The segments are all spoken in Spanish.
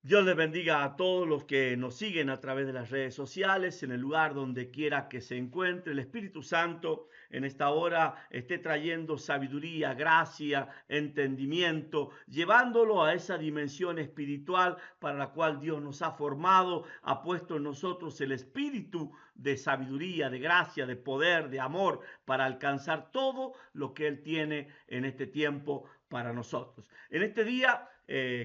Dios les bendiga a todos los que nos siguen a través de las redes sociales, en el lugar donde quiera que se encuentre. El Espíritu Santo en esta hora esté trayendo sabiduría, gracia, entendimiento, llevándolo a esa dimensión espiritual para la cual Dios nos ha formado, ha puesto en nosotros el espíritu de sabiduría, de gracia, de poder, de amor, para alcanzar todo lo que Él tiene en este tiempo para nosotros. En este día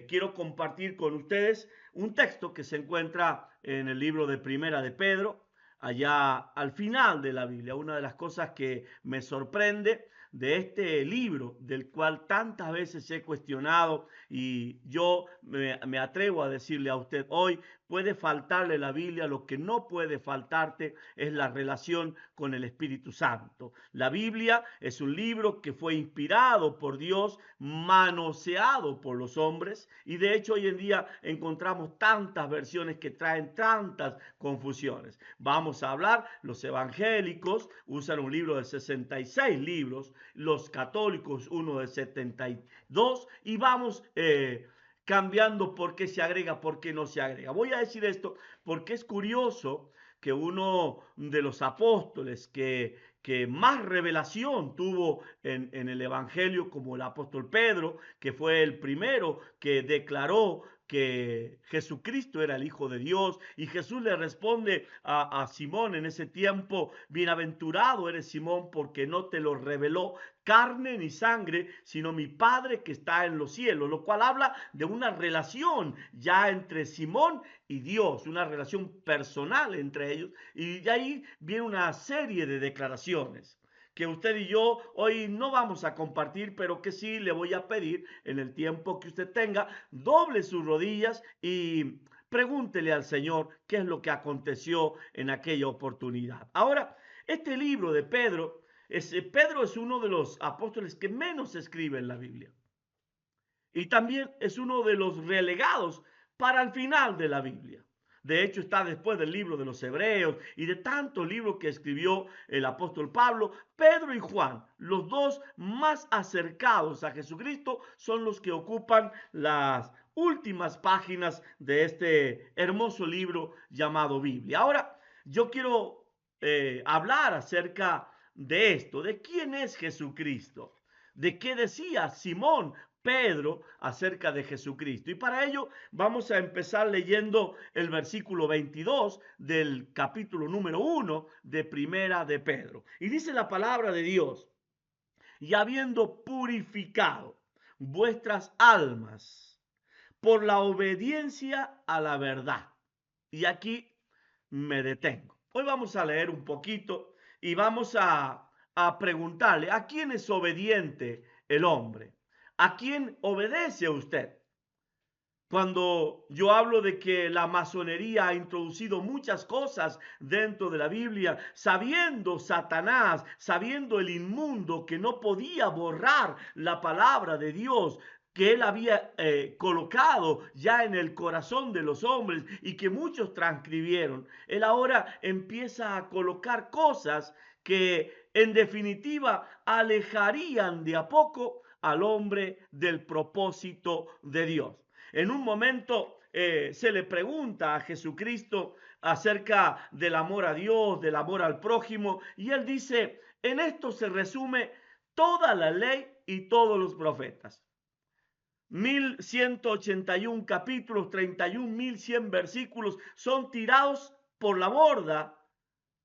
quiero compartir con ustedes un texto que se encuentra en el libro de Primera de Pedro, allá al final de la Biblia. Una de las cosas que me sorprende de este libro, del cual tantas veces he cuestionado, y yo me atrevo a decirle a usted hoy, puede faltarle la Biblia, lo que no puede faltarte es la relación con el Espíritu Santo. La Biblia es un libro que fue inspirado por Dios, manoseado por los hombres, y de hecho hoy en día encontramos tantas versiones que traen tantas confusiones. Vamos a hablar, los evangélicos usan un libro de 66 libros, los católicos uno de 72, y vamos cambiando por qué se agrega, por qué no se agrega. Voy a decir esto porque es curioso que uno de los apóstoles que más revelación tuvo en el Evangelio, como el apóstol Pedro, que fue el primero que declaró que Jesucristo era el Hijo de Dios, y Jesús le responde a Simón en ese tiempo: bienaventurado eres Simón, porque no te lo reveló carne ni sangre, sino mi Padre que está en los cielos, lo cual habla de una relación ya entre Simón y Dios, una relación personal entre ellos, y de ahí viene una serie de declaraciones que usted y yo hoy no vamos a compartir, pero que sí le voy a pedir en el tiempo que usted tenga, doble sus rodillas y pregúntele al Señor qué es lo que aconteció en aquella oportunidad. Ahora, este libro de Pedro es uno de los apóstoles que menos escribe en la Biblia. Y también es uno de los relegados para el final de la Biblia. De hecho, está después del libro de los Hebreos y de tantos libros que escribió el apóstol Pablo. Pedro y Juan, los dos más acercados a Jesucristo, son los que ocupan las últimas páginas de este hermoso libro llamado Biblia. Ahora, yo quiero hablar acerca de esto, de quién es Jesucristo, de qué decía Simón Pedro acerca de Jesucristo. Y para ello vamos a empezar leyendo el versículo 22 del capítulo número 1 de Primera de Pedro. Y dice la palabra de Dios: y habiendo purificado vuestras almas por la obediencia a la verdad. Y aquí me detengo. Hoy vamos a leer un poquito y vamos a preguntarle: ¿a quién es obediente el hombre? ¿A quién obedece usted? Cuando yo hablo de que la masonería ha introducido muchas cosas dentro de la Biblia, sabiendo Satanás, sabiendo el inmundo que no podía borrar la palabra de Dios, que él había colocado ya en el corazón de los hombres y que muchos transcribieron, él ahora empieza a colocar cosas que en definitiva alejarían de a poco al hombre del propósito de Dios. En un momento se le pregunta a Jesucristo acerca del amor a Dios, del amor al prójimo, y él dice: en esto se resume toda la ley y todos los profetas. 1181 capítulos, 31.100 versículos son tirados por la borda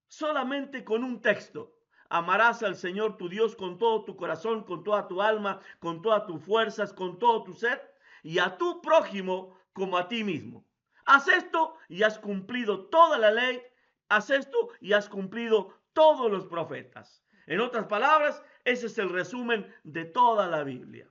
solamente con un texto: amarás al Señor tu Dios con todo tu corazón, con toda tu alma, con todas tus fuerzas, con todo tu ser, y a tu prójimo como a ti mismo. Haz esto y has cumplido toda la ley, haz esto y has cumplido todos los profetas. En otras palabras, ese es el resumen de toda la Biblia.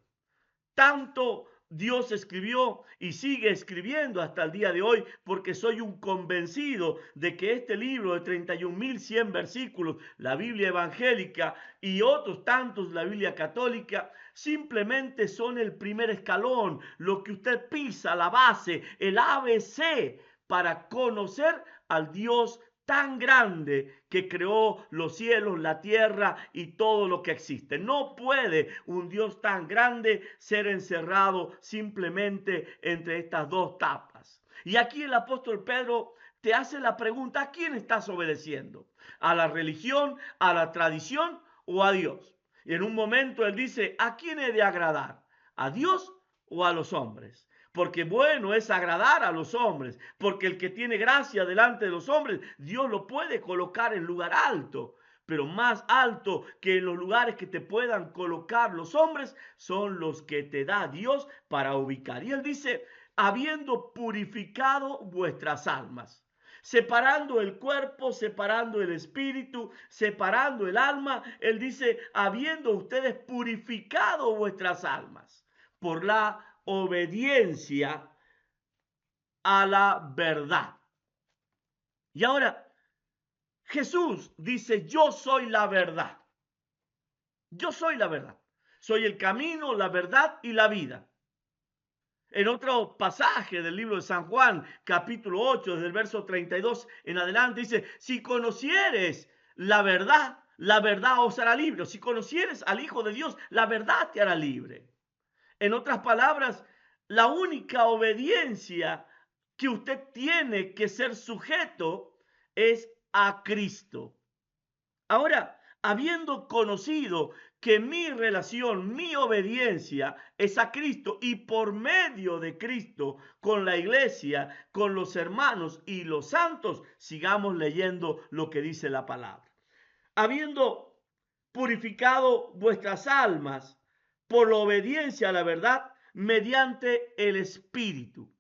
Tanto Dios escribió y sigue escribiendo hasta el día de hoy, porque soy un convencido de que este libro de 31.100 versículos, la Biblia evangélica y otros tantos, la Biblia católica, simplemente son el primer escalón, lo que usted pisa, la base, el ABC para conocer al Dios tan grande que creó los cielos, la tierra y todo lo que existe. No puede un Dios tan grande ser encerrado simplemente entre estas dos tapas. Y aquí el apóstol Pedro te hace la pregunta: ¿a quién estás obedeciendo? ¿A la religión, a la tradición o a Dios? Y en un momento él dice: ¿a quién he de agradar? ¿A Dios o a los hombres? Porque bueno es agradar a los hombres, porque el que tiene gracia delante de los hombres, Dios lo puede colocar en lugar alto. Pero más alto que en los lugares que te puedan colocar los hombres son los que te da Dios para ubicar. Y él dice: habiendo purificado vuestras almas, separando el cuerpo, separando el espíritu, separando el alma. Él dice: habiendo ustedes purificado vuestras almas por la obediencia a la verdad. Y ahora Jesús dice: yo soy la verdad. Yo soy la verdad. Soy el camino, la verdad y la vida. En otro pasaje del libro de San Juan, capítulo 8, desde el verso 32 en adelante, dice: si conocieres la verdad os hará libre. Si conocieres al Hijo de Dios, la verdad te hará libre. En otras palabras, la única obediencia que usted tiene que ser sujeto es a Cristo. Ahora, habiendo conocido que mi relación, mi obediencia es a Cristo, y por medio de Cristo, con la iglesia, con los hermanos y los santos, sigamos leyendo lo que dice la palabra. Habiendo purificado vuestras almas por la obediencia a la verdad, mediante el Espíritu.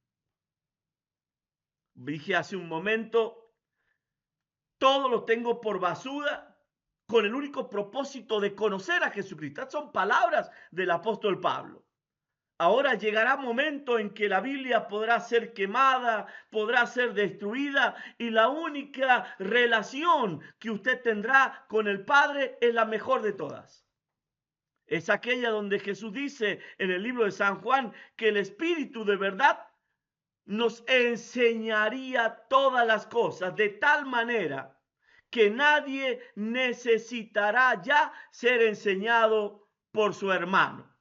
Dije hace un momento: todo lo tengo por basura con el único propósito de conocer a Jesucristo. Estas son palabras del apóstol Pablo. Ahora llegará momento en que la Biblia podrá ser quemada, podrá ser destruida, y la única relación que usted tendrá con el Padre es la mejor de todas. Es aquella donde Jesús dice en el libro de San Juan que el Espíritu de verdad nos enseñaría todas las cosas, de tal manera que nadie necesitará ya ser enseñado por su hermano.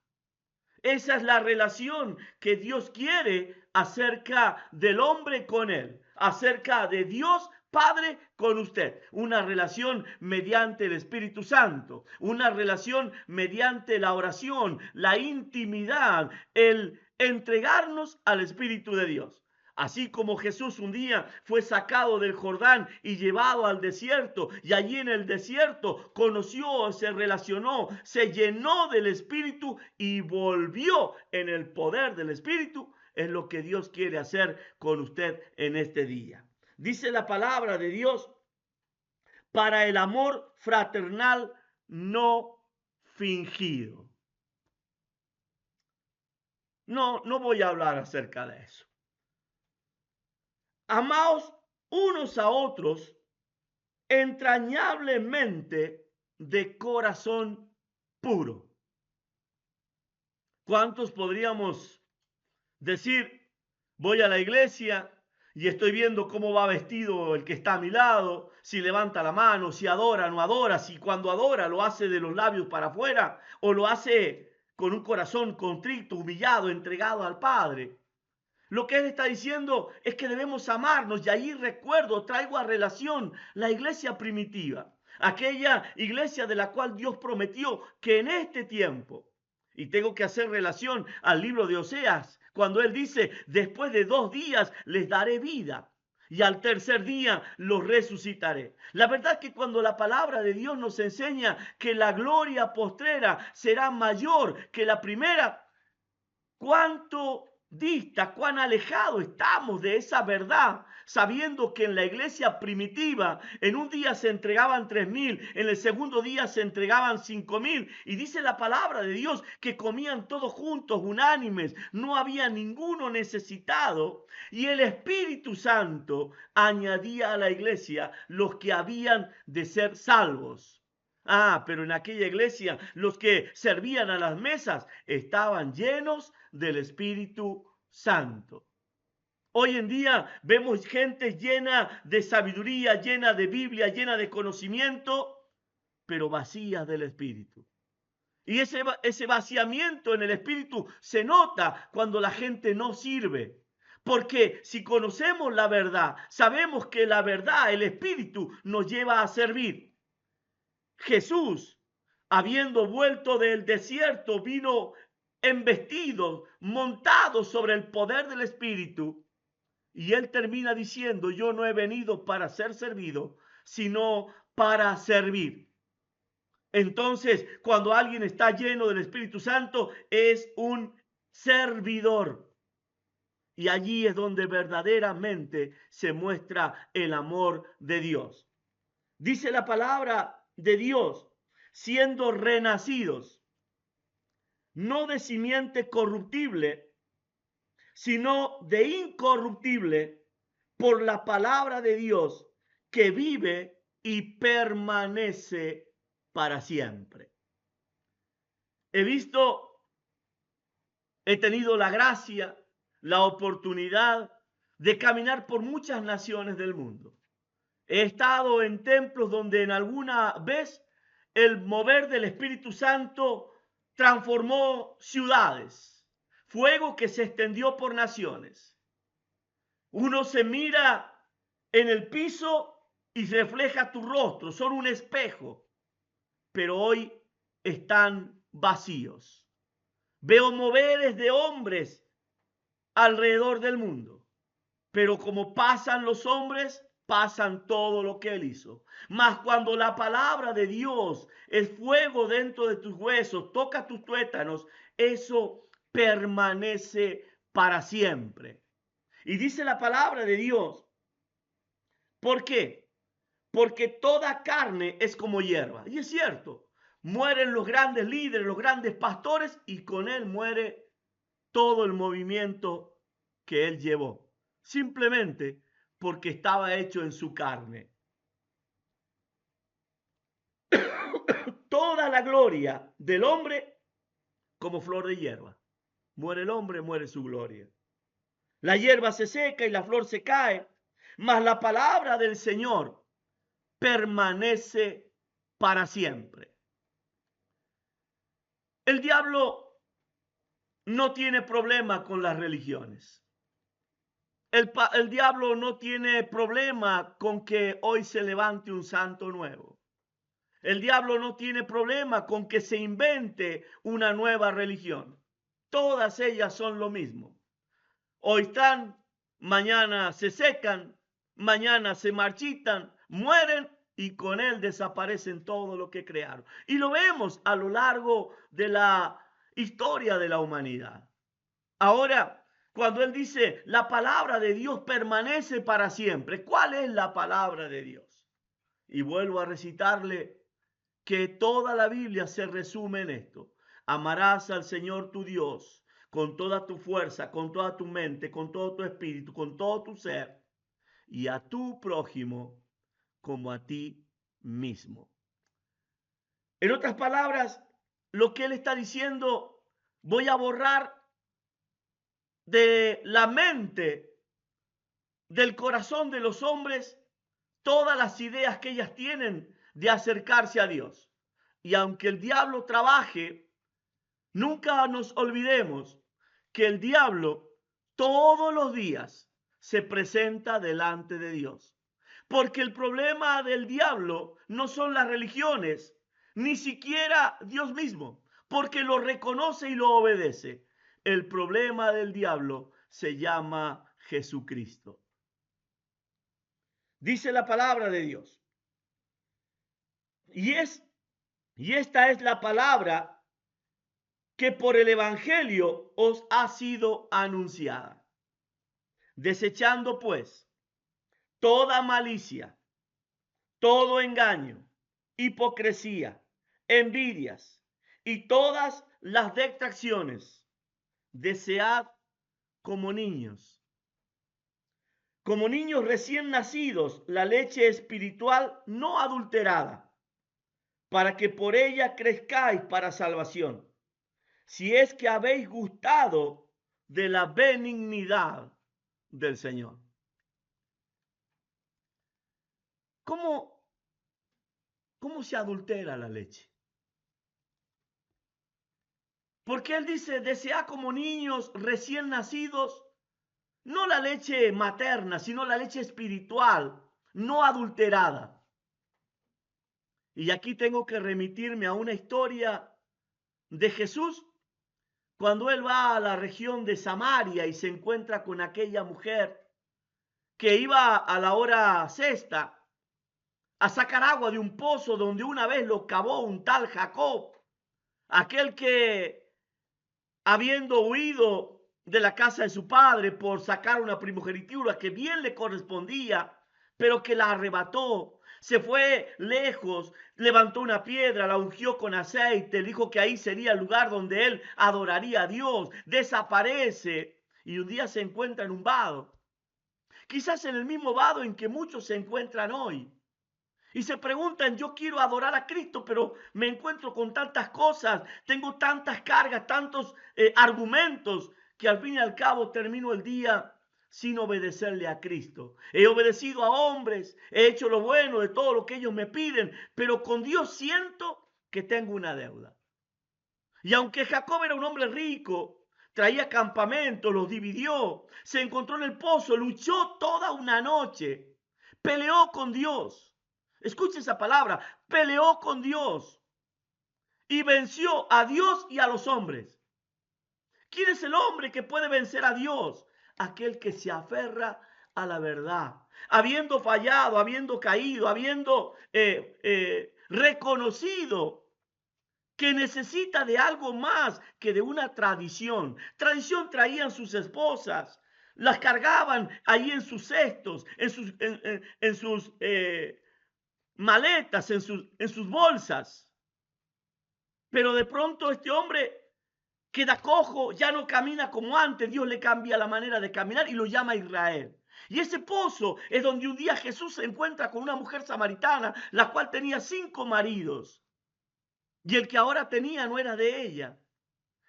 Esa es la relación que Dios quiere acerca del hombre con él, acerca de Dios Padre con usted. Una relación mediante el Espíritu Santo, una relación mediante la oración, la intimidad, el entregarnos al Espíritu de Dios. Así como Jesús un día fue sacado del Jordán y llevado al desierto, y allí en el desierto conoció, se relacionó, se llenó del Espíritu y volvió en el poder del Espíritu, es lo que Dios quiere hacer con usted en este día. Dice la palabra de Dios: para el amor fraternal no fingido. No voy a hablar acerca de eso. Amaos unos a otros entrañablemente de corazón puro. ¿Cuántos podríamos decir: voy a la iglesia y estoy viendo cómo va vestido el que está a mi lado, si levanta la mano, si adora o no adora, si cuando adora lo hace de los labios para afuera o lo hace con un corazón contrito, humillado, entregado al Padre? Lo que él está diciendo es que debemos amarnos, y ahí traigo a relación la iglesia primitiva, aquella iglesia de la cual Dios prometió que en este tiempo, y tengo que hacer relación al libro de Oseas, cuando él dice: después de 2 días les daré vida, y al tercer día los resucitaré. La verdad es que cuando la palabra de Dios nos enseña que la gloria postrera será mayor que la primera, ¿cuánto cuán alejado estamos de esa verdad, sabiendo que en la iglesia primitiva en un día se entregaban 3.000, en el segundo día se entregaban 5.000, y dice la palabra de Dios que comían todos juntos, unánimes, no había ninguno necesitado, y el Espíritu Santo añadía a la iglesia los que habían de ser salvos? Pero en aquella iglesia los que servían a las mesas estaban llenos del Espíritu Santo. Hoy en día vemos gente llena de sabiduría, llena de Biblia, llena de conocimiento, pero vacía del Espíritu. Y ese vaciamiento en el Espíritu se nota cuando la gente no sirve. Porque si conocemos la verdad, sabemos que la verdad, el Espíritu, nos lleva a servir. Jesús, habiendo vuelto del desierto, vino embestido, montado sobre el poder del Espíritu. Y él termina diciendo, yo no he venido para ser servido, sino para servir. Entonces, cuando alguien está lleno del Espíritu Santo, es un servidor. Y allí es donde verdaderamente se muestra el amor de Dios. Dice la palabra de Dios, siendo renacidos, no de simiente corruptible, sino de incorruptible, por la palabra de Dios, que vive y permanece para siempre. He tenido la gracia, la oportunidad de caminar por muchas naciones del mundo. He estado en templos donde en alguna vez el mover del Espíritu Santo transformó ciudades, fuego que se extendió por naciones. Uno se mira en el piso y refleja tu rostro, son un espejo, pero hoy están vacíos. Veo moveres de hombres alrededor del mundo, pero como pasan los hombres, pasan todo lo que él hizo. Mas cuando la palabra de Dios es fuego dentro de tus huesos, toca tus tuétanos, eso permanece para siempre. Y dice la palabra de Dios, ¿por qué? Porque toda carne es como hierba. Y es cierto, mueren los grandes líderes, los grandes pastores, y con él muere todo el movimiento que él llevó, simplemente porque estaba hecho en su carne. Toda la gloria del hombre como flor de hierba. Muere el hombre, muere su gloria. La hierba se seca y la flor se cae, mas la palabra del Señor permanece para siempre. El diablo no tiene problema con las religiones. El diablo no tiene problema con que hoy se levante un santo nuevo. El diablo no tiene problema con que se invente una nueva religión. Todas ellas son lo mismo. Hoy están, mañana se secan, mañana se marchitan, mueren y con él desaparecen todo lo que crearon. Y lo vemos a lo largo de la historia de la humanidad. Ahora, cuando él dice, la palabra de Dios permanece para siempre, ¿cuál es la palabra de Dios? Y vuelvo a recitarle que toda la Biblia se resume en esto. Amarás al Señor tu Dios con toda tu fuerza, con toda tu mente, con todo tu espíritu, con todo tu ser, y a tu prójimo como a ti mismo. En otras palabras, lo que él está diciendo, voy a borrar de la mente, del corazón de los hombres, todas las ideas que ellas tienen de acercarse a Dios. Y aunque el diablo trabaje, nunca nos olvidemos que el diablo todos los días se presenta delante de Dios. Porque el problema del diablo no son las religiones, ni siquiera Dios mismo, porque lo reconoce y lo obedece. El problema del diablo se llama Jesucristo. Dice la palabra de Dios. Y esta es la palabra que por el Evangelio os ha sido anunciada. Desechando pues toda malicia, todo engaño, hipocresía, envidias y todas las detracciones, desead como niños recién nacidos, la leche espiritual no adulterada, para que por ella crezcáis para salvación, si es que habéis gustado de la benignidad del Señor. ¿Cómo, cómo se adultera la leche? Porque Él dice, desea como niños recién nacidos, no la leche materna, sino la leche espiritual, no adulterada. Y aquí tengo que remitirme a una historia de Jesús cuando Él va a la región de Samaria y se encuentra con aquella mujer que iba a la hora sexta a sacar agua de un pozo donde una vez lo cavó un tal Jacob, aquel que, habiendo huido de la casa de su padre por sacar una primogenitura que bien le correspondía, pero que la arrebató, se fue lejos, levantó una piedra, la ungió con aceite, dijo que ahí sería el lugar donde él adoraría a Dios, desaparece y un día se encuentra en un vado, quizás en el mismo vado en que muchos se encuentran hoy. Y se preguntan, yo quiero adorar a Cristo, pero me encuentro con tantas cosas, tengo tantas cargas, tantos argumentos, que al fin y al cabo termino el día sin obedecerle a Cristo. He obedecido a hombres, he hecho lo bueno de todo lo que ellos me piden, pero con Dios siento que tengo una deuda. Y aunque Jacob era un hombre rico, traía campamentos, los dividió, se encontró en el pozo, luchó toda una noche, peleó con Dios. Escuche esa palabra, peleó con Dios y venció a Dios y a los hombres. ¿Quién es el hombre que puede vencer a Dios? Aquel que se aferra a la verdad, habiendo fallado, habiendo caído, habiendo reconocido que necesita de algo más que de una tradición. Tradición traían sus esposas, las cargaban ahí en sus cestos, en sus maletas, en sus bolsas. Pero de pronto este hombre queda cojo, ya no camina como antes, Dios le cambia la manera de caminar y lo llama Israel. Y ese pozo es donde un día Jesús se encuentra con una mujer samaritana, la cual tenía 5 maridos. Y el que ahora tenía no era de ella.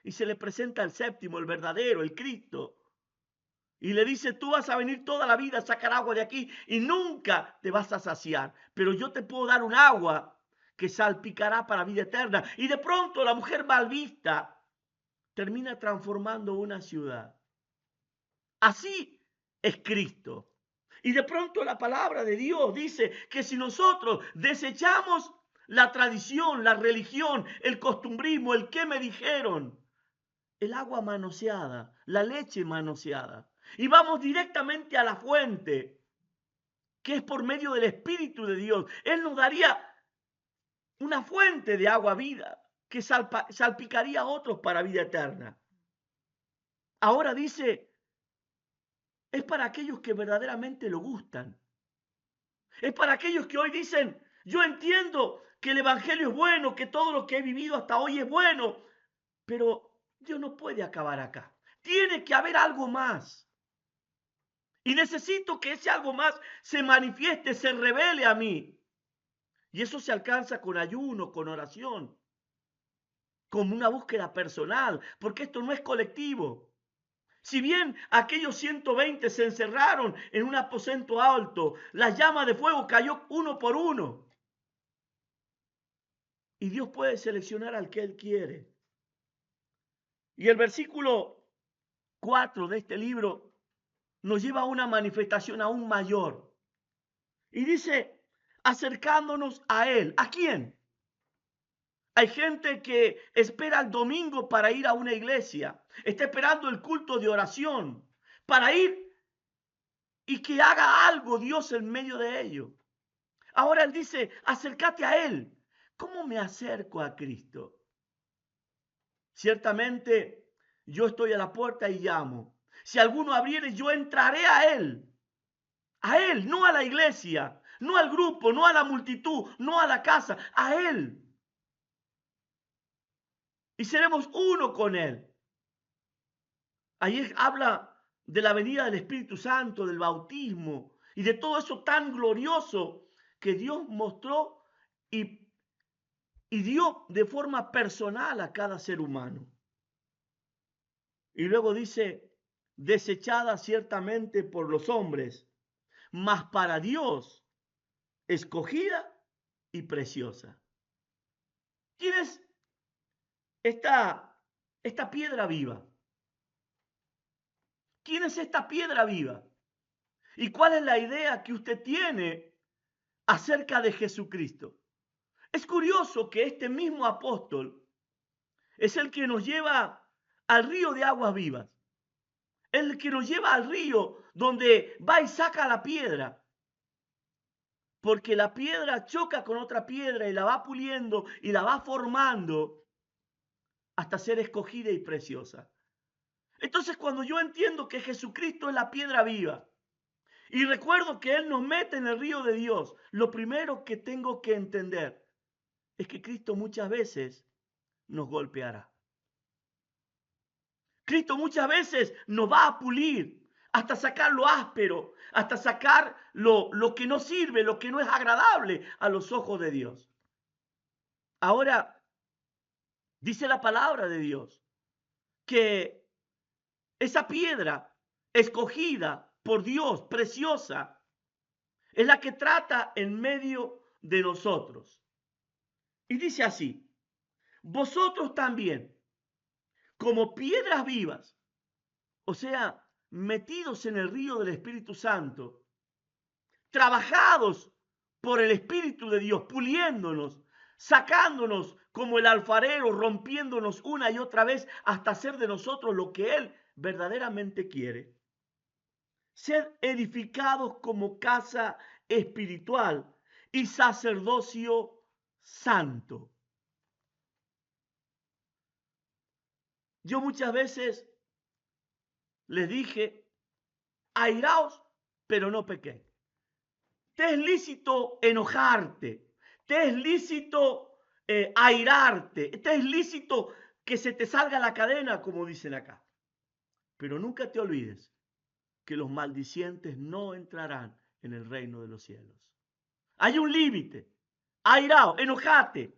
Y se le presenta el séptimo, el verdadero, el Cristo. Y le dice, tú vas a venir toda la vida a sacar agua de aquí y nunca te vas a saciar. Pero yo te puedo dar un agua que salpicará para vida eterna. Y de pronto la mujer mal vista termina transformando una ciudad. Así es Cristo. Y de pronto la palabra de Dios dice que si nosotros desechamos la tradición, la religión, el costumbrismo, el que me dijeron, el agua manoseada, la leche manoseada, y vamos directamente a la fuente, que es por medio del Espíritu de Dios, Él nos daría una fuente de agua vida que salpicaría a otros para vida eterna. Ahora dice, es para aquellos que verdaderamente lo gustan. Es para aquellos que hoy dicen, yo entiendo que el Evangelio es bueno, que todo lo que he vivido hasta hoy es bueno, pero Dios no puede acabar acá. Tiene que haber algo más. Y necesito que ese algo más se manifieste, se revele a mí. Y eso se alcanza con ayuno, con oración, con una búsqueda personal, porque esto no es colectivo. Si bien aquellos 120 se encerraron en un aposento alto, la llama de fuego cayó uno por uno. Y Dios puede seleccionar al que Él quiere. Y el versículo 4 de este libro nos lleva a una manifestación aún mayor. Y dice, acercándonos a Él. ¿A quién? Hay gente que espera el domingo para ir a una iglesia. Está esperando el culto de oración para ir y que haga algo Dios en medio de ello. Ahora Él dice, acércate a Él. ¿Cómo me acerco a Cristo? Ciertamente yo estoy a la puerta y llamo. Si alguno abriere, yo entraré a Él. A Él, no a la iglesia, no al grupo, no a la multitud, no a la casa, a Él. Y seremos uno con Él. Ahí habla de la venida del Espíritu Santo, del bautismo y de todo eso tan glorioso que Dios mostró y dio de forma personal a cada ser humano. Y luego dice, desechada ciertamente por los hombres, mas para Dios escogida y preciosa. ¿Quién es esta piedra viva? ¿Quién es esta piedra viva? ¿Y cuál es la idea que usted tiene acerca de Jesucristo? Es curioso que este mismo apóstol es el que nos lleva al río de aguas vivas, el que nos lleva al río donde va y saca la piedra, porque la piedra choca con otra piedra y la va puliendo y la va formando hasta ser escogida y preciosa. Entonces, cuando yo entiendo que Jesucristo es la piedra viva y recuerdo que Él nos mete en el río de Dios, lo primero que tengo que entender es que Cristo muchas veces nos golpeará. Cristo muchas veces nos va a pulir hasta sacar lo áspero, hasta sacar lo que no sirve, lo que no es agradable a los ojos de Dios. Ahora, dice la palabra de Dios que esa piedra escogida por Dios, preciosa, es la que trata en medio de nosotros. Y dice así: vosotros también, como piedras vivas, o sea, metidos en el río del Espíritu Santo, trabajados por el Espíritu de Dios, puliéndonos, sacándonos como el alfarero, rompiéndonos una y otra vez hasta hacer de nosotros lo que Él verdaderamente quiere. Ser edificados como casa espiritual y sacerdocio santo. Yo muchas veces les dije: airaos, pero no pequéis. Te es lícito enojarte, te es lícito airarte, te es lícito que se te salga la cadena, como dicen acá. Pero nunca te olvides que los maldicientes no entrarán en el reino de los cielos. Hay un límite. Airao, enojate.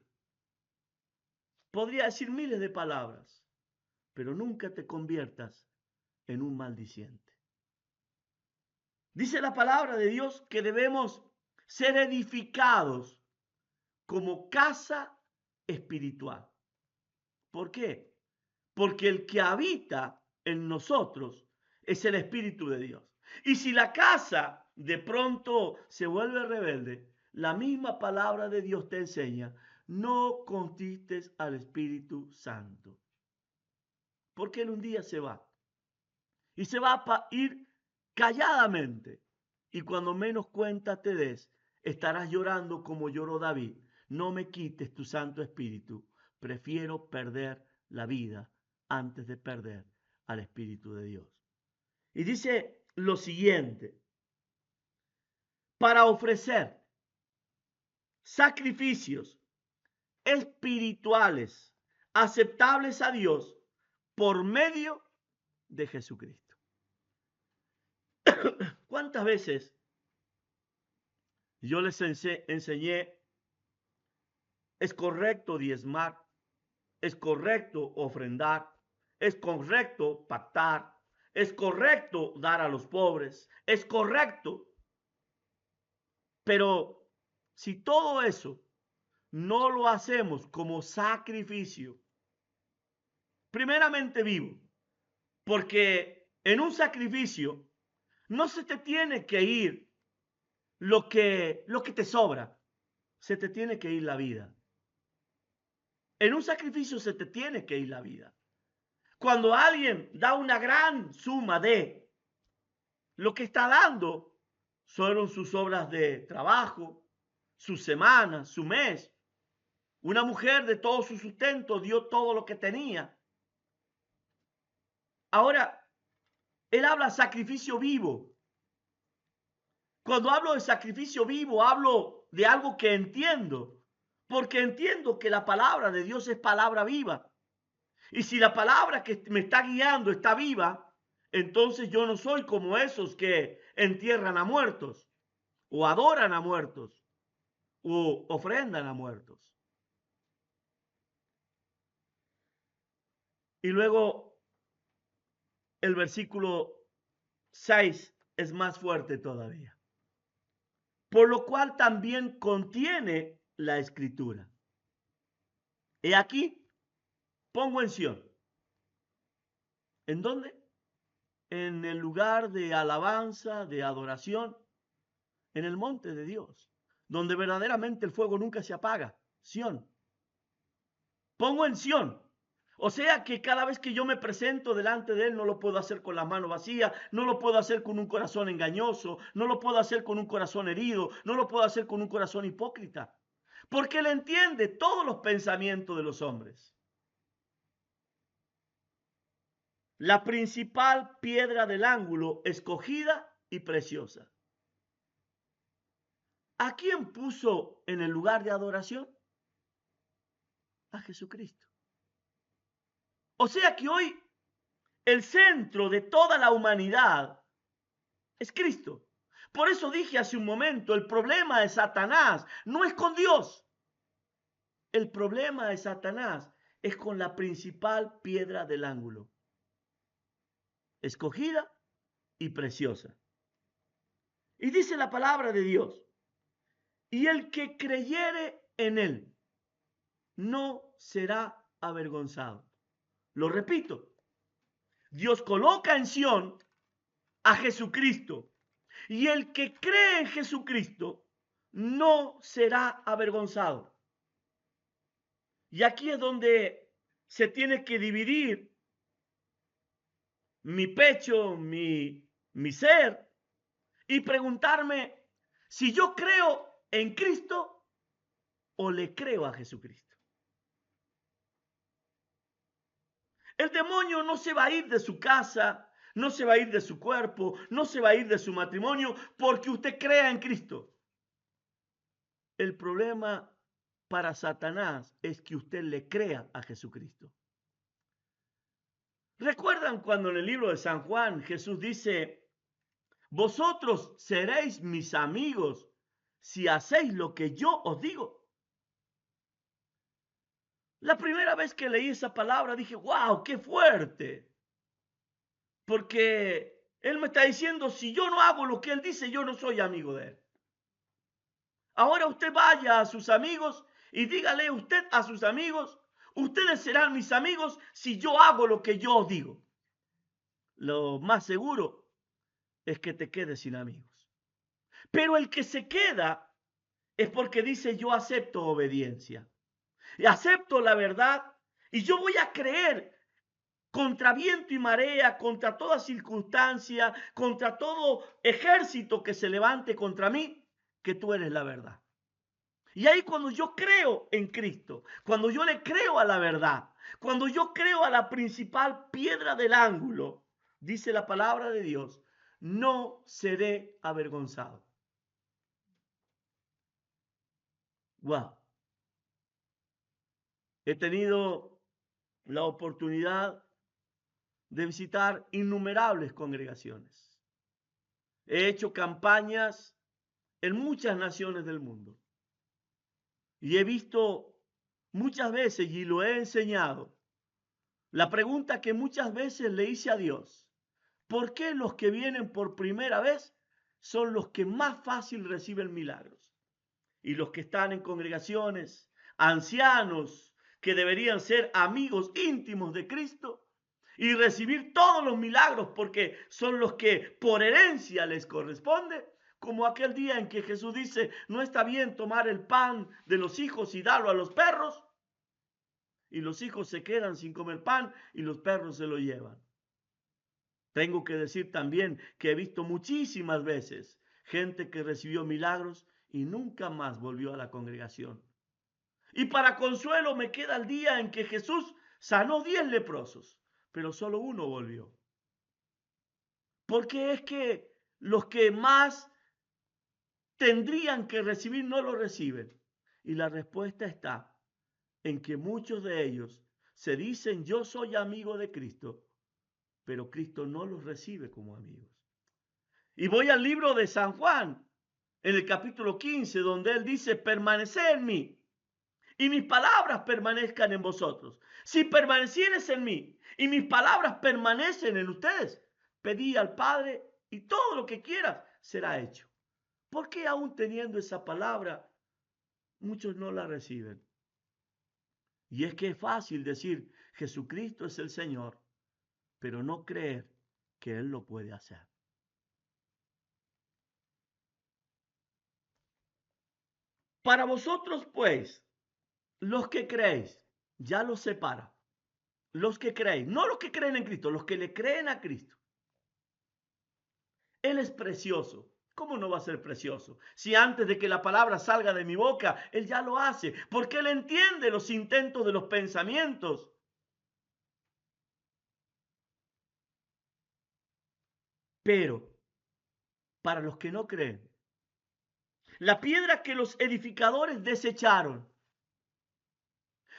Podría decir miles de palabras, pero nunca te conviertas en un maldiciente. Dice la palabra de Dios que debemos ser edificados como casa espiritual. ¿Por qué? Porque el que habita en nosotros es el Espíritu de Dios. Y si la casa de pronto se vuelve rebelde, la misma palabra de Dios te enseña: no contristes al Espíritu Santo. Porque él un día se va. Y se va a ir calladamente. Y cuando menos cuenta te des, estarás llorando como lloró David: no me quites tu Santo Espíritu. Prefiero perder la vida antes de perder al Espíritu de Dios. Y dice lo siguiente: para ofrecer sacrificios espirituales aceptables a Dios por medio de Jesucristo. ¿Cuántas veces yo les enseñé: es correcto diezmar, es correcto ofrendar, es correcto pactar, es correcto dar a los pobres, es correcto? Pero si todo eso no lo hacemos como sacrificio, primeramente vivo, porque en un sacrificio no se te tiene que ir lo que te sobra, se te tiene que ir la vida. En un sacrificio se te tiene que ir la vida. Cuando alguien da una gran suma de, lo que está dando fueron sus horas de trabajo, sus semanas, su mes. Una mujer de todo su sustento dio todo lo que tenía. Ahora, él habla sacrificio vivo. Cuando hablo de sacrificio vivo, hablo de algo que entiendo, porque entiendo que la palabra de Dios es palabra viva. Y si la palabra que me está guiando está viva, entonces yo no soy como esos que entierran a muertos, o adoran a muertos, o ofrendan a muertos. Y luego el versículo 6 es más fuerte todavía. Por lo cual también contiene la escritura. He aquí, pongo en Sión. ¿En dónde? En el lugar de alabanza, de adoración, en el monte de Dios, donde verdaderamente el fuego nunca se apaga. Sión. Pongo en Sión. O sea que cada vez que yo me presento delante de Él, no lo puedo hacer con la mano vacía, no lo puedo hacer con un corazón engañoso, no lo puedo hacer con un corazón herido, no lo puedo hacer con un corazón hipócrita. Porque Él entiende todos los pensamientos de los hombres. La principal piedra del ángulo, escogida y preciosa. ¿A quién puso en el lugar de adoración? A Jesucristo. O sea que hoy el centro de toda la humanidad es Cristo. Por eso dije hace un momento, el problema de Satanás no es con Dios. El problema de Satanás es con la principal piedra del ángulo, escogida y preciosa. Y dice la palabra de Dios, y el que creyere en él no será avergonzado. Lo repito, Dios coloca en Sión a Jesucristo, y el que cree en Jesucristo no será avergonzado. Y aquí es donde se tiene que dividir mi pecho, mi ser, y preguntarme si yo creo en Cristo o le creo a Jesucristo. El demonio no se va a ir de su casa, no se va a ir de su cuerpo, no se va a ir de su matrimonio porque usted crea en Cristo. El problema para Satanás es que usted le crea a Jesucristo. ¿Recuerdan cuando en el libro de San Juan Jesús dice, vosotros seréis mis amigos si hacéis lo que yo os digo? La primera vez que leí esa palabra dije, wow, qué fuerte. Porque él me está diciendo, si yo no hago lo que él dice, yo no soy amigo de él. Ahora usted vaya a sus amigos y dígale usted a sus amigos, ustedes serán mis amigos si yo hago lo que yo os digo. Lo más seguro es que te quedes sin amigos. Pero el que se queda es porque dice yo acepto obediencia. Y acepto la verdad y yo voy a creer contra viento y marea, contra toda circunstancia, contra todo ejército que se levante contra mí, que tú eres la verdad. Y ahí cuando yo creo en Cristo, cuando yo le creo a la verdad, cuando yo creo a la principal piedra del ángulo, dice la palabra de Dios, no seré avergonzado. Wow. He tenido la oportunidad de visitar innumerables congregaciones. He hecho campañas en muchas naciones del mundo. Y he visto muchas veces, y lo he enseñado, la pregunta que muchas veces le hice a Dios, ¿por qué los que vienen por primera vez son los que más fácil reciben milagros? Y los que están en congregaciones, ancianos, que deberían ser amigos íntimos de Cristo, y recibir todos los milagros porque son los que por herencia les corresponde, como aquel día en que Jesús dice, no está bien tomar el pan de los hijos y darlo a los perros, y los hijos se quedan sin comer pan y los perros se lo llevan. Tengo que decir también que he visto muchísimas veces gente que recibió milagros y nunca más volvió a la congregación. Y para consuelo me queda el día en que Jesús sanó 10 leprosos, pero solo uno volvió. Porque es que los que más tendrían que recibir no lo reciben. Y la respuesta está en que muchos de ellos se dicen yo soy amigo de Cristo, pero Cristo no los recibe como amigos. Y voy al libro de San Juan, en el capítulo 15, donde él dice, permaneced en mí y mis palabras permanezcan en vosotros. Si permanecieres en mí y mis palabras permanecen en ustedes. Pedí al Padre y todo lo que quieras será hecho. ¿Por qué aún teniendo esa palabra, muchos no la reciben? Y es que es fácil decir, Jesucristo es el Señor, pero no creer que Él lo puede hacer. Para vosotros, pues, los que creéis, ya los separa. Los que creen, no los que creen en Cristo, los que le creen a Cristo. Él es precioso. ¿Cómo no va a ser precioso? Si antes de que la palabra salga de mi boca, Él ya lo hace, porque Él entiende los intentos de los pensamientos. Pero, para los que no creen, la piedra que los edificadores desecharon,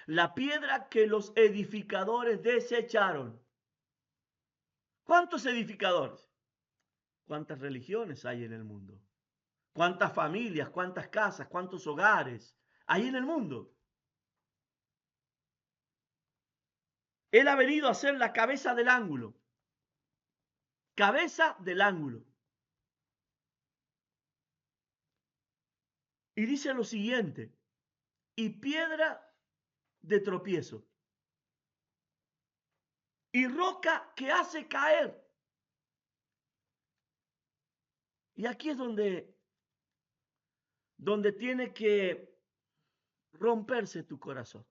la piedra que los edificadores desecharon. ¿Cuántos edificadores? ¿Cuántas religiones hay en el mundo? ¿Cuántas familias, cuántas casas, cuántos hogares hay en el mundo? Él ha venido a ser la cabeza del ángulo. Cabeza del ángulo. Y dice lo siguiente, y piedra de tropiezo, y roca que hace caer. Y aquí es donde tiene que romperse tu corazón.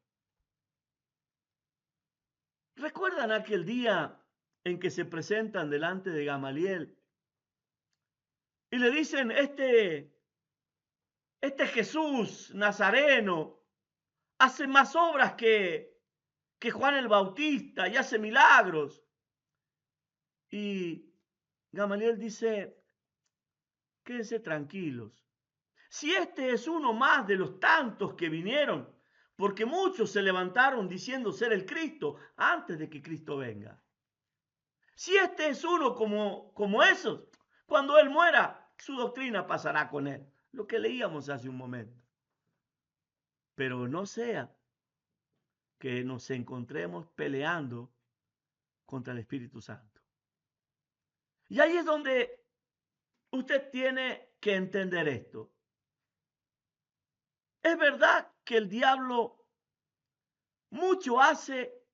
¿Recuerdan aquel día en que se presentan delante de Gamaliel y le dicen, este Jesús Nazareno hace más obras que Juan el Bautista y hace milagros? Y Gamaliel dice, quédense tranquilos. Si este es uno más de los tantos que vinieron, porque muchos se levantaron diciendo ser el Cristo antes de que Cristo venga. Si este es uno como esos, cuando Él muera, su doctrina pasará con Él. Lo que leíamos hace un momento. Pero no sea que nos encontremos peleando contra el Espíritu Santo. Y ahí es donde usted tiene que entender esto. Es verdad que el diablo mucho hace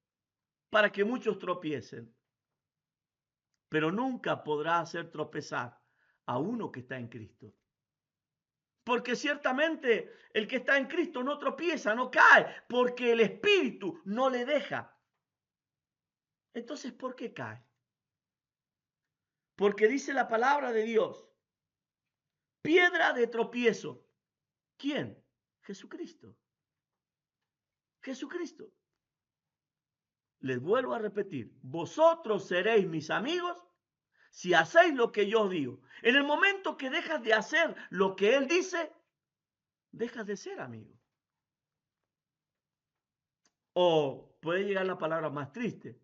para que muchos tropiecen, pero nunca podrá hacer tropezar a uno que está en Cristo. Porque ciertamente el que está en Cristo no tropieza, no cae, porque el Espíritu no le deja. Entonces, ¿por qué cae? Porque dice la palabra de Dios, piedra de tropiezo. ¿Quién? Jesucristo. Jesucristo. Les vuelvo a repetir, vosotros seréis mis amigos si hacéis lo que yo os digo. En el momento que dejas de hacer lo que Él dice, dejas de ser amigo. O puede llegar la palabra más triste.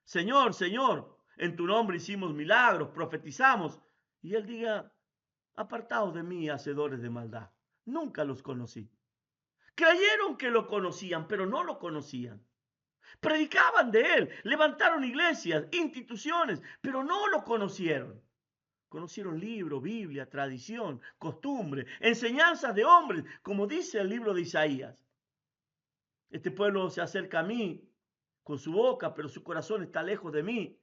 Señor, Señor, en tu nombre hicimos milagros, profetizamos. Y Él diga, apartaos de mí, hacedores de maldad. Nunca los conocí. Creyeron que lo conocían, pero no lo conocían. Predicaban de Él, levantaron iglesias, instituciones, pero no lo conocieron. Conocieron libro, Biblia, tradición, costumbre, enseñanzas de hombres, como dice el libro de Isaías. Este pueblo se acerca a mí con su boca, pero su corazón está lejos de mí.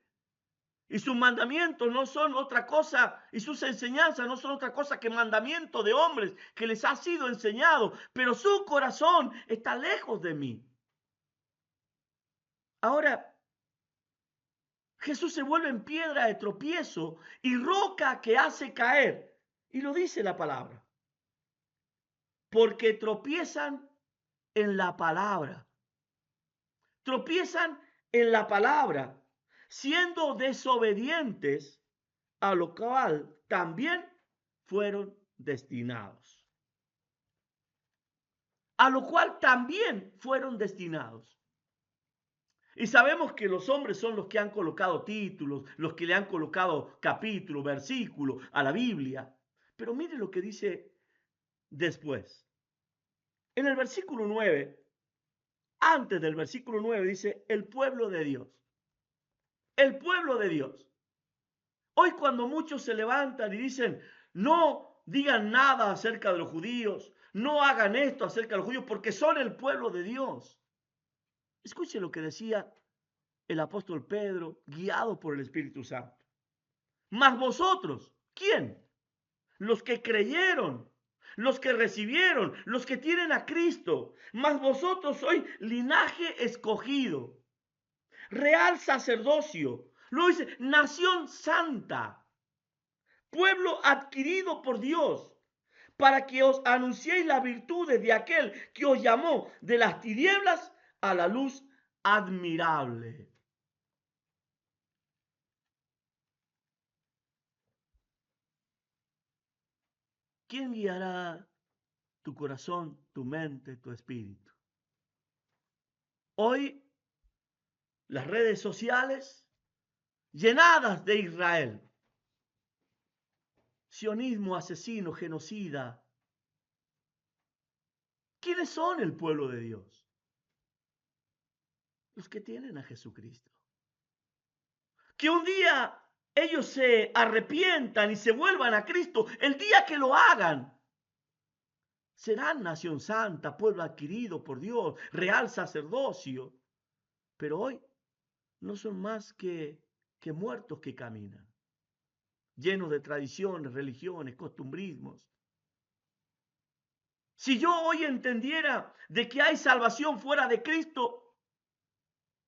Y sus mandamientos no son otra cosa, y sus enseñanzas no son otra cosa que mandamientos de hombres que les ha sido enseñado, pero su corazón está lejos de mí. Ahora, Jesús se vuelve en piedra de tropiezo y roca que hace caer. Y lo dice la palabra. Porque tropiezan en la palabra. Tropiezan en la palabra, siendo desobedientes, a lo cual también fueron destinados. A lo cual también fueron destinados. Y sabemos que los hombres son los que han colocado títulos, los que le han colocado capítulos, versículos a la Biblia. Pero mire lo que dice después. En el versículo 9, antes del versículo 9 dice, el pueblo de Dios. el pueblo de Dios. Hoy cuando muchos se levantan y dicen, no digan nada acerca de los judíos, no hagan esto acerca de los judíos porque son el pueblo de Dios. Escuche lo que decía el apóstol Pedro, guiado por el Espíritu Santo. Mas vosotros, ¿quién? Los que creyeron, los que recibieron, los que tienen a Cristo. Mas vosotros sois linaje escogido, real sacerdocio. Lo dice, nación santa, pueblo adquirido por Dios, para que os anunciéis las virtudes de aquel que os llamó de las tinieblas a la luz admirable. ¿Quién guiará tu corazón, tu mente, tu espíritu? Hoy las redes sociales llenadas de Israel, sionismo asesino, genocida. ¿Quiénes son el pueblo de Dios? Los que tienen a Jesucristo. Que un día ellos se arrepientan y se vuelvan a Cristo, el día que lo hagan, serán nación santa, pueblo adquirido por Dios, real sacerdocio. Pero hoy no son más que muertos que caminan, llenos de tradiciones, religiones, costumbrismos. Si yo hoy entendiera de que hay salvación fuera de Cristo,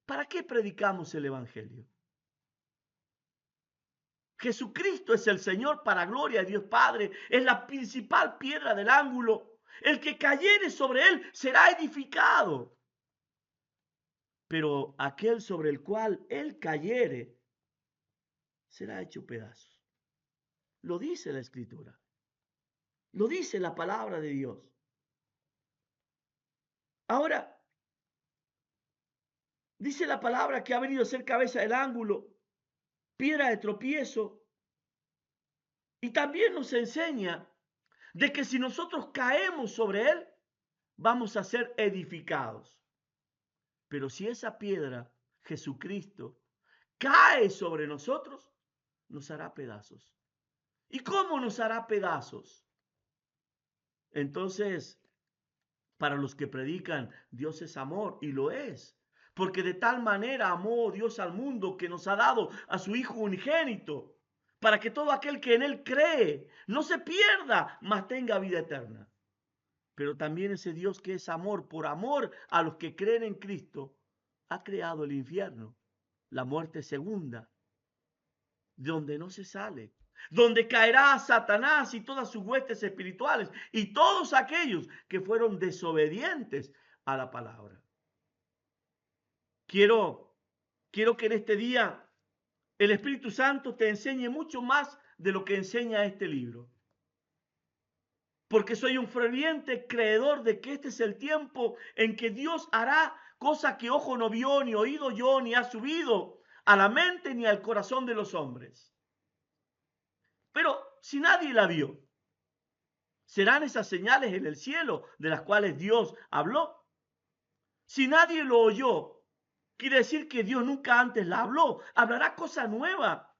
¿para qué predicamos el Evangelio? Jesucristo es el Señor para gloria de Dios Padre, es la principal piedra del ángulo. El que cayere sobre él será edificado. Pero aquel sobre el cual él cayere será hecho pedazos. Lo dice la Escritura. Lo dice la palabra de Dios. Ahora, dice la palabra que ha venido a ser cabeza del ángulo, piedra de tropiezo. Y también nos enseña de que si nosotros caemos sobre él, vamos a ser edificados. Pero si esa piedra, Jesucristo, cae sobre nosotros, nos hará pedazos. ¿Y cómo nos hará pedazos? Entonces, para los que predican, Dios es amor, y lo es. Porque de tal manera amó Dios al mundo que nos ha dado a su Hijo unigénito, para que todo aquel que en él cree no se pierda, mas tenga vida eterna. Pero también ese Dios que es amor, por amor a los que creen en Cristo, ha creado el infierno, la muerte segunda, de donde no se sale, donde caerá Satanás y todas sus huestes espirituales y todos aquellos que fueron desobedientes a la palabra. Quiero que en este día el Espíritu Santo te enseñe mucho más de lo que enseña este libro. Porque soy un ferviente creedor de que este es el tiempo en que Dios hará cosas que ojo no vio, ni oído yo, ni ha subido a la mente ni al corazón de los hombres. Pero si nadie la vio, ¿serán esas señales en el cielo de las cuales Dios habló? Si nadie lo oyó, quiere decir que Dios nunca antes la habló. Hablará cosa nueva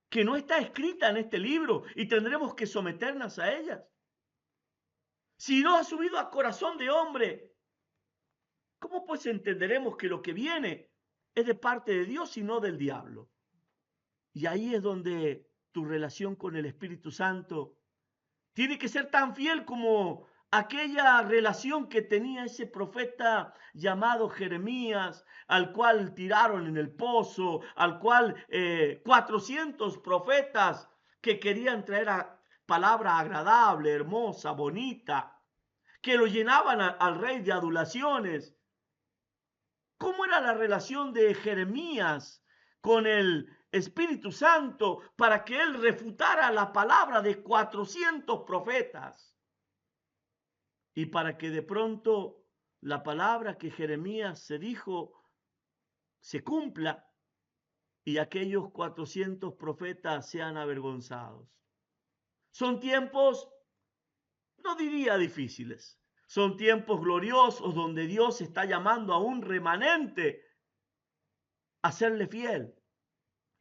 que no está escrita en este libro y tendremos que someternos a ellas. Si no ha subido a corazón de hombre, ¿cómo pues entenderemos que lo que viene es de parte de Dios y no del diablo? Y ahí es donde tu relación con el Espíritu Santo tiene que ser tan fiel como aquella relación que tenía ese profeta llamado Jeremías, al cual tiraron en el pozo, al cual 400 profetas que querían traer palabra agradable, hermosa, bonita, que lo llenaban al rey de adulaciones. ¿Cómo era la relación de Jeremías con el Espíritu Santo para que él refutara la palabra de 400 profetas? Y para que de pronto la palabra que Jeremías se dijo se cumpla y aquellos 400 profetas sean avergonzados. Son tiempos, no diría difíciles, son tiempos gloriosos donde Dios está llamando a un remanente a serle fiel.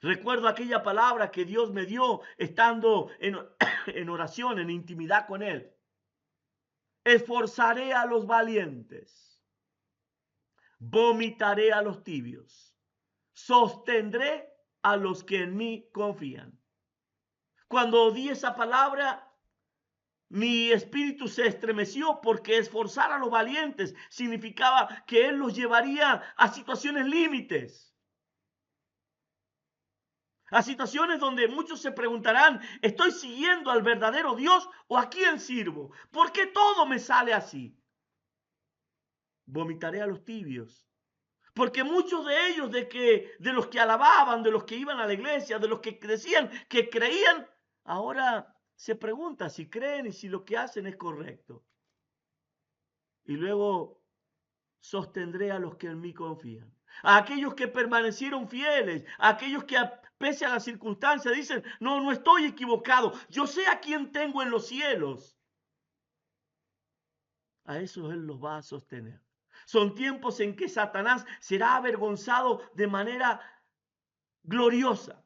Recuerdo aquella palabra que Dios me dio estando en oración, en intimidad con Él. Esforzaré a los valientes, vomitaré a los tibios, sostendré a los que en mí confían. Cuando di esa palabra, mi espíritu se estremeció porque esforzar a los valientes significaba que Él los llevaría a situaciones límites. A situaciones donde muchos se preguntarán, ¿estoy siguiendo al verdadero Dios o a quién sirvo? ¿Por qué todo me sale así? Vomitaré a los tibios. Porque muchos de ellos, de los que alababan, de los que iban a la iglesia, de los que decían que creían, ahora se pregunta si creen y si lo que hacen es correcto. Y luego sostendré a los que en mí confían. A aquellos que permanecieron fieles, a aquellos que pese a las circunstancias dicen, no, no estoy equivocado, yo sé a quién tengo en los cielos. A esos Él los va a sostener. Son tiempos en que Satanás será avergonzado de manera gloriosa.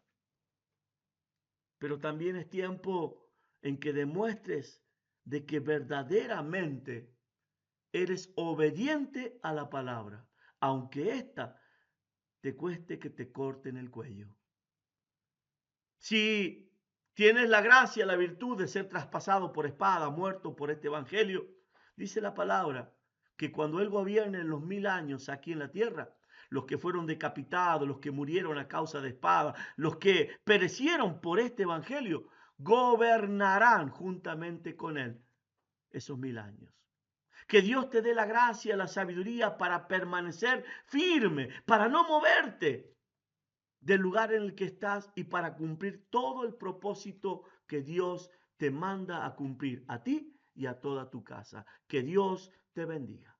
Pero también es tiempo en que demuestres de que verdaderamente eres obediente a la palabra, aunque ésta te cueste que te corten el cuello. Si tienes la gracia, la virtud de ser traspasado por espada, muerto por este evangelio, dice la palabra que cuando Él gobierne en los 1000 años aquí en la tierra, los que fueron decapitados, los que murieron a causa de espada, los que perecieron por este evangelio, gobernarán juntamente con Él esos 1000 años. Que Dios te dé la gracia, la sabiduría para permanecer firme, para no moverte del lugar en el que estás y para cumplir todo el propósito que Dios te manda a cumplir a ti y a toda tu casa. Que Dios te bendiga.